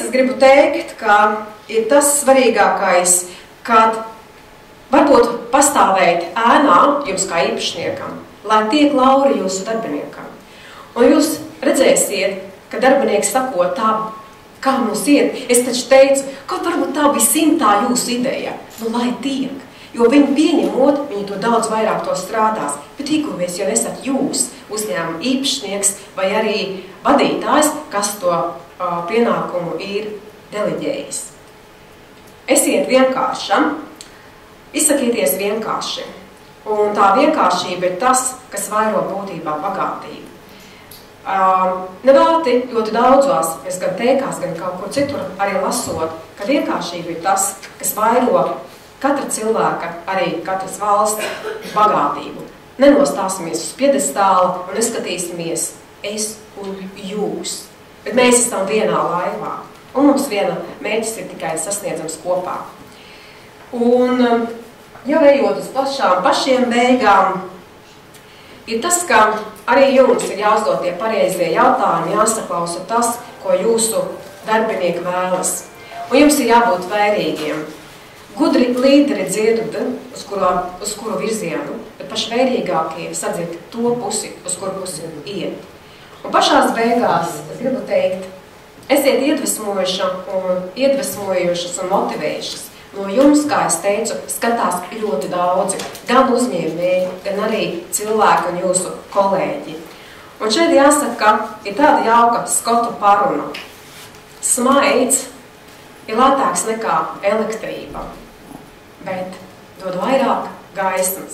Es gribu teikt, ka ir tas svarīgākais, kad varbūt pastāvēt ēnā jums kā īpašniekam, lai tiek lauri jūsu darbiniekam. Un jūs redzēsiet, ka darbinieks sako tā, kā mums iet. Es taču teicu, kaut varbūt tā bija 100. jūsu ideja, lai tiek. Jo viņi pieņemot, viņi to daudz vairāk to strādās. Bet rīkoties jau esat jūs, uzņēmuma īpašnieks vai arī vadītājs, kas to pienākumu ir deleģējis. Esiet vienkāršam, izsakieties vienkārši. Un tā vienkāršība ir tas, kas vairo būtībā bagātību. Nevelti ļoti daudzos, es gan teikās, gan kaut kur citur arī lasot, ka vienkāršība ir tas, kas vairo katra cilvēka, arī katras valsts bagātību. Nenostāsimies uz piedestāla un neskatīsimies es un jūs. Bet mēs esam vienā laivā. Un mums viena mērķis ir tikai sasniedzams kopā. Un, ja ejot uz pašiem beigām, ir tas, ka arī jums ir jāuzdod tie pareizie jautājumi, jāsaklausa tas, ko jūsu darbinieki vēlas. Un jums ir jābūt vērīgiem. Gudri līderi dzird, uz kuru virzienu, bet paši vērīgākie sadzird to pusi, uz kuru pusi iet. Un pašās beigās es gribu teikt, esiet iedvesmojušas un motivējušas. No jums, kā es teicu, skatās ļoti daudzi, gan uzņēmēji, gan arī cilvēki un jūsu kolēģi. Un šeit jāsaka, ka ir tāda jauka skotu paruna. Smaids ir lētāks nekā elektrība, bet dod vairāk gaismas.